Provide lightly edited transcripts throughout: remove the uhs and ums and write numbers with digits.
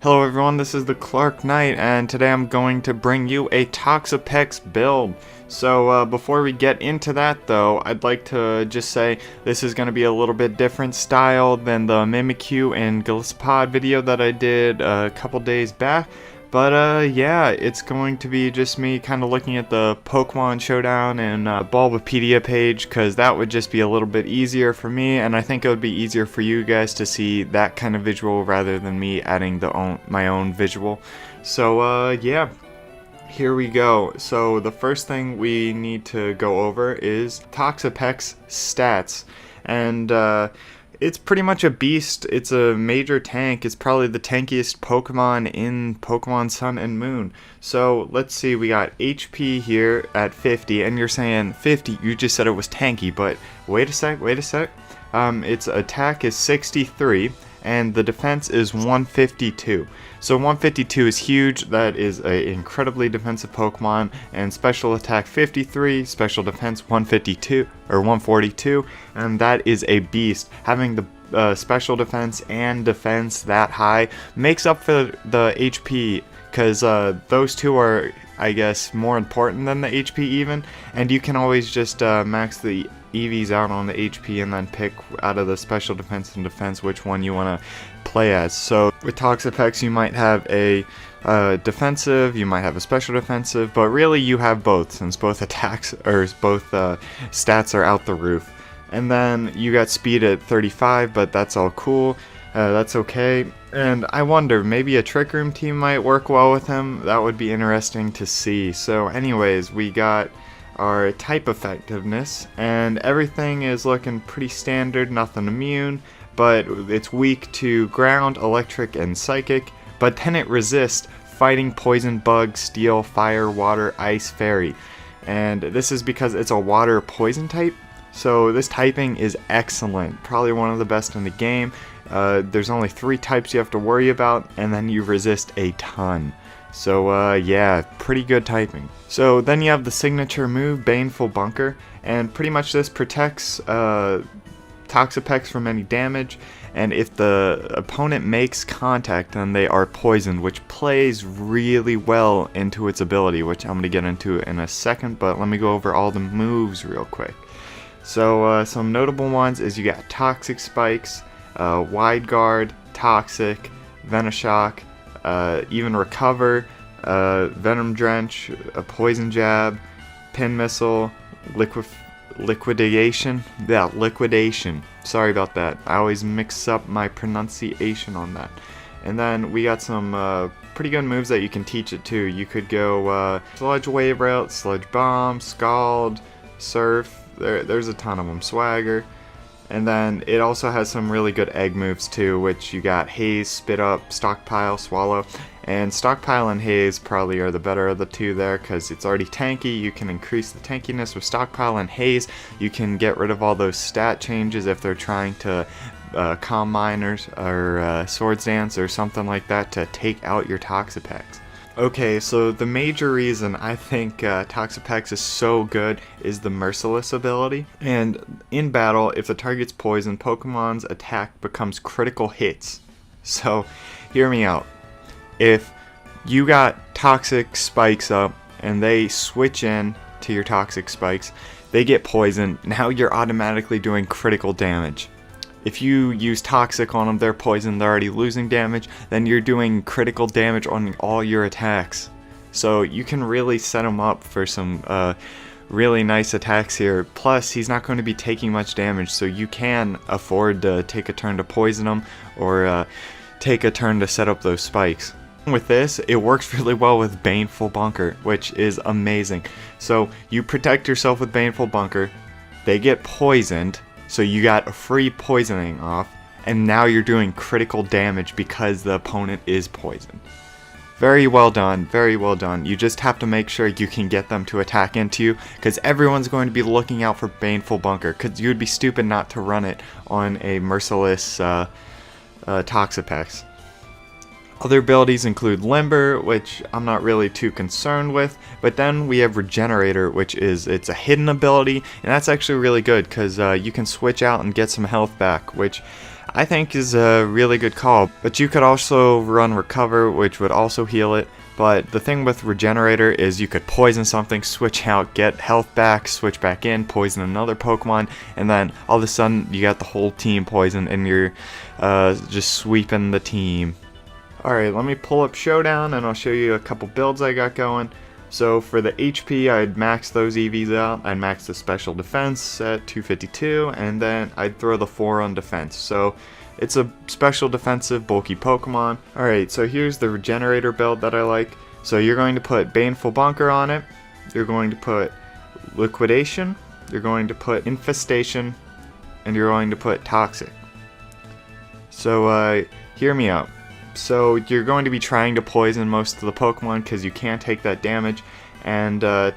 Hello everyone, this is the Clark Knight, and today I'm going to bring you a Toxapex build. So before we get into that though, I'd like to just say this is going to be a little bit different style than the Mimikyu and Gliscopod video that I did a couple days back. But yeah, it's going to be just me kind of looking at the Pokemon Showdown and Bulbapedia page, because that would just be a little bit easier for me, and I think it would be easier for you guys to see that kind of visual rather than me adding my own visual. So yeah, here we go. So the first thing we need to go over is Toxapex stats, and it's pretty much a beast. It's a major tank. It's probably the tankiest Pokemon in Pokemon Sun and Moon. So let's see, we got HP here at 50, and you're saying 50, you just said it was tanky, but wait a sec. Its attack is 63, and the defense is 152. So 152 is huge. That is an incredibly defensive Pokemon, and special attack 53, special defense 152 or 142, and that is a beast. Having the special defense and defense that high makes up for the HP, because those two are, I guess, more important than the HP even, and you can always just max the EVs out on the HP and then pick out of the special defense and defense which one you want to play as. So with Toxapex you might have a defensive, you might have a special defensive, but really you have both, since both attacks or both stats are out the roof. And then you got speed at 35, but that's all cool. That's okay. And I wonder, maybe a Trick Room team might work well with him. That would be interesting to see. So anyways, we got our type effectiveness, and everything is looking pretty standard, nothing immune, but it's weak to ground, electric, and psychic, but then it resists fighting, poison, bug, steel, fire, water, ice, fairy. And this is because it's a water poison type, so this typing is excellent, probably one of the best in the game. There's only 3 types you have to worry about, and then you resist a ton. So yeah, pretty good typing. So then you have the signature move, Baneful Bunker, and pretty much this protects Toxapex from any damage, and if the opponent makes contact then they are poisoned, which plays really well into its ability, which I'm going to get into in a second, but let me go over all the moves real quick. So some notable ones is you got Toxic Spikes, Wide Guard, Toxic, Venoshock, even Recover, Venom Drench, a Poison Jab, Pin Missile, Liquidation. Yeah, Liquidation. Sorry about that. I always mix up my pronunciation on that. And then we got some pretty good moves that you can teach it too. You could go Sludge Wave Route, Sludge Bomb, Scald, Surf. There's a ton of them. Swagger. And then it also has some really good egg moves too, which you got Haze, Spit Up, Stockpile, Swallow. And Stockpile and Haze probably are the better of the two there, because it's already tanky. You can increase the tankiness with Stockpile, and Haze you can get rid of all those stat changes if they're trying to Calm Miners or Swords Dance or something like that to take out your Toxapex. Okay, so the major reason I think Toxapex is so good is the Merciless ability. And in battle, if the target's poisoned, Pokemon's attack becomes critical hits. So, hear me out. If you got Toxic Spikes up and they switch in to your Toxic Spikes, they get poisoned, now you're automatically doing critical damage. If you use Toxic on them, they're poisoned, they're already losing damage, then you're doing critical damage on all your attacks. So you can really set him up for some really nice attacks here. Plus, he's not going to be taking much damage, so you can afford to take a turn to poison him, or take a turn to set up those spikes. With this, it works really well with Baneful Bunker, which is amazing. So you protect yourself with Baneful Bunker, they get poisoned, so you got a free poisoning off, and now you're doing critical damage because the opponent is poisoned. Very well done, very well done. You just have to make sure you can get them to attack into you, because everyone's going to be looking out for Baneful Bunker, because you'd be stupid not to run it on a Merciless Toxapex. Other abilities include Limber, which I'm not really too concerned with, but then we have Regenerator, which it's a hidden ability, and that's actually really good because you can switch out and get some health back, which I think is a really good call. But you could also run Recover, which would also heal it. But the thing with Regenerator is you could poison something, switch out, get health back, switch back in, poison another Pokemon, and then all of a sudden you got the whole team poisoned and you're just sweeping the team. Alright, let me pull up Showdown and I'll show you a couple builds I got going. So for the HP, I'd max those EVs out. I'd max the special defense at 252, and then I'd throw the 4 on defense. So it's a special defensive bulky Pokemon. Alright, so here's the Regenerator build that I like. So you're going to put Baneful Bunker on it. You're going to put Liquidation. You're going to put Infestation. And you're going to put Toxic. So hear me out. So you're going to be trying to poison most of the Pokemon because you can't take that damage, and the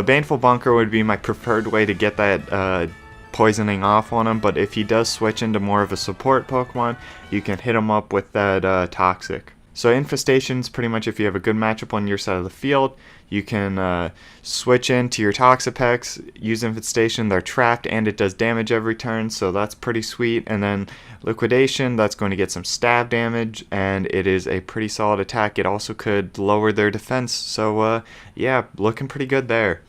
Baneful Bunker would be my preferred way to get that poisoning off on him, but if he does switch into more of a support Pokemon, you can hit him up with that Toxic. So Infestation's pretty much if you have a good matchup on your side of the field, you can switch into your Toxapex, use Infestation, they're trapped, and it does damage every turn, so that's pretty sweet. And then Liquidation, that's going to get some stab damage, and it is a pretty solid attack. It also could lower their defense, so yeah, looking pretty good there.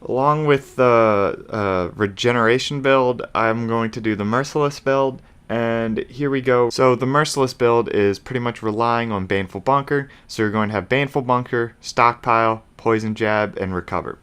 Along with the Regeneration build, I'm going to do the Merciless build. And here we go. So the Merciless build is pretty much relying on Baneful Bunker. So you're going to have Baneful Bunker, Stockpile, Poison Jab, and Recover.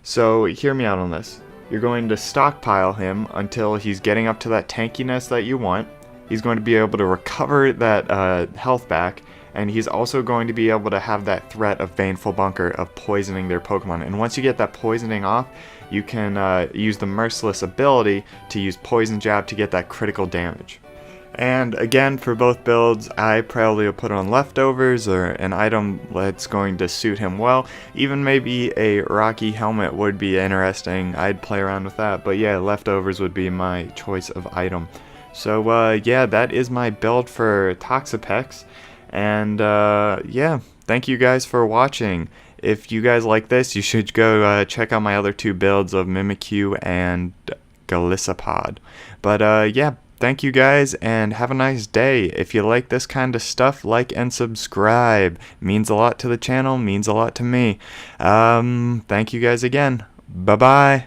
So hear me out on this. You're going to stockpile him until he's getting up to that tankiness that you want. He's going to be able to recover that health back. And he's also going to be able to have that threat of Baneful Bunker of poisoning their Pokemon. And once you get that poisoning off, you can use the Merciless ability to use Poison Jab to get that critical damage. And again, for both builds, I probably will put on Leftovers or an item that's going to suit him well. Even maybe a Rocky Helmet would be interesting. I'd play around with that. But yeah, Leftovers would be my choice of item. So yeah, that is my build for Toxapex. And yeah, thank you guys for watching. If you guys like this, you should go check out my other 2 builds of Mimikyu and Golisopod. But yeah, thank you guys and have a nice day. If you like this kind of stuff, like and subscribe. Means a lot to the channel, means a lot to me. Thank you guys again. Bye-bye.